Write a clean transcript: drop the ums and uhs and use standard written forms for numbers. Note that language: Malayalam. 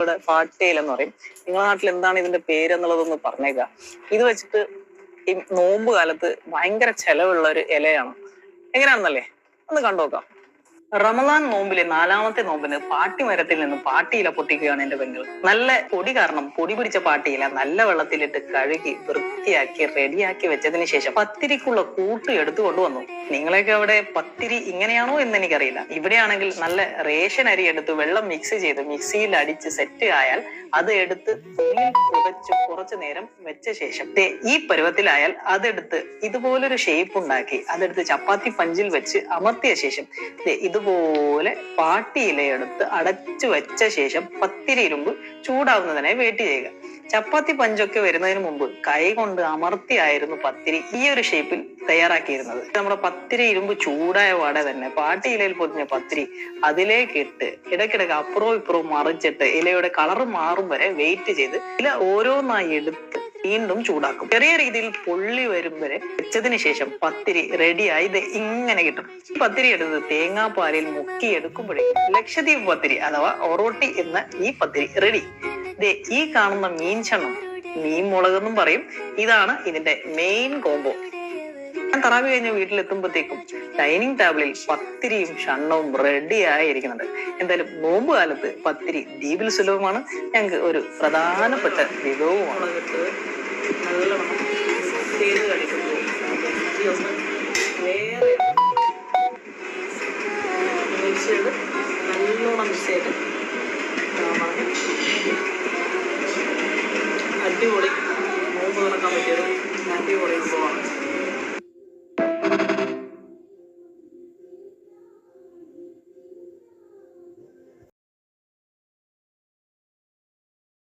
ഇവിടെ പാട്ടയിലെന്ന് പറയും. നിങ്ങളുടെ നാട്ടിൽ എന്താണ് ഇതിന്റെ പേരെന്നുള്ളതൊന്ന് പറഞ്ഞേക്കുക. ഇത് വെച്ചിട്ട് ഈ നോമ്പ് കാലത്ത് ഭയങ്കര ചെലവുള്ള ഒരു ഇലയാണ്. എങ്ങനെയാണെന്നല്ലേ ഒന്ന് കണ്ടുനോക്കാം. റമദാൻ നോമ്പിലെ 4ാമത്തെ നോമ്പിന് പാട്ടിമരത്തിൽ നിന്ന് പാട്ടിയില പൊട്ടിക്കുകയാണ് എന്റെ പെങ്ങൾ. നല്ല പൊടി കാരണം പൊടി പിടിച്ച പാട്ടിയില നല്ല വെള്ളത്തിലിട്ട് കഴുകി വൃത്തിയാക്കി റെഡിയാക്കി വെച്ചതിന് ശേഷം പത്തിരിക്കുള്ള കൂട്ട് എടുത്തു കൊണ്ടുവന്നു. നിങ്ങളെയൊക്കെ അവിടെ പത്തിരി ഇങ്ങനെയാണോ എന്ന് എനിക്കറിയില്ല. ഇവിടെയാണെങ്കിൽ നല്ല റേഷൻ അരി എടുത്ത് വെള്ളം മിക്സ് ചെയ്ത് മിക്സിയിൽ അടിച്ച് സെറ്റ് ആയാൽ അത് എടുത്ത് തുണിയിൽ പുതച്ച് കുറച്ചു നേരം വെച്ച ശേഷം ഈ പരുവത്തിലായാൽ അതെടുത്ത് ഇതുപോലൊരു ഷേപ്പ് ഉണ്ടാക്കി അതെടുത്ത് ചപ്പാത്തി പഞ്ചിൽ വെച്ച് അമർത്തിയ ശേഷം ഇതുപോലെ പാട്ടിയിലയെടുത്ത് അടച്ചു വെച്ച ശേഷം പത്തിരി ഇരുമ്പ് ചൂടാവുന്നതിനായി വെയിറ്റ് ചെയ്യുക. ചപ്പാത്തി പഞ്ചൊക്കെ വരുന്നതിന് മുമ്പ് കൈ കൊണ്ട് അമർത്തിയായിരുന്നു പത്തിരി ഈ ഒരു ഷേപ്പിൽ തയ്യാറാക്കിയിരുന്നത്. നമ്മുടെ പത്തിരി ഇരുമ്പ് ചൂടായ പാടെ തന്നെ പാട്ടിയിലയിൽ പൊതിഞ്ഞ പത്തിരി അതിലേക്ക് ഇട്ട് ഇടയ്ക്കിടയ്ക്ക് അപ്പുറവും ഇപ്പുറവും മറിച്ചിട്ട് ഇലയുടെ കളർ മാറും വരെ വെയിറ്റ് ചെയ്ത് ഇല ഓരോന്നായി എടുത്ത് വീണ്ടും ചൂടാക്കും. ചെറിയ രീതിയിൽ പൊള്ളി വരും വരെ വെച്ചതിന് ശേഷം പത്തിരി റെഡിയായി ഇത് ഇങ്ങനെ കിട്ടും. ഈ പത്തിരി എടുത്ത് തേങ്ങാപ്പാലിൽ മുക്കി എടുക്കുമ്പോഴേക്കും ലക്ഷദ്വീപ് പത്തിരി അഥവാ ഒറോട്ടി എന്ന ഈ പത്തിരി റെഡി. ഈ കാണുന്ന മീൻ ചണ്ണം മീൻ മുളകെന്നും പറയും. ഇതാണ് ഇതിന്റെ മെയിൻ കോംബോ. ഞാൻ തറാവി കഴിഞ്ഞ് വീട്ടിലെത്തുമ്പോഴത്തേക്കും ഡൈനിങ് ടേബിളിൽ പത്തിരിയും ഷണ്ണവും റെഡിയായിരിക്കുന്നുണ്ട്. എന്തായാലും നോമ്പ് കാലത്ത് പത്തിരി ദ്വീപിൽ സുലഭമാണ്. ഞങ്ങൾക്ക് ഒരു പ്രധാനപ്പെട്ട വിഭവമാണ്. നല്ലോണം ചെയ്ത് കഴിക്കുമ്പോൾ വേറെ മിക്സ് ചെയ്ത് നല്ലോണം മിക്സ് ചെയ്ത്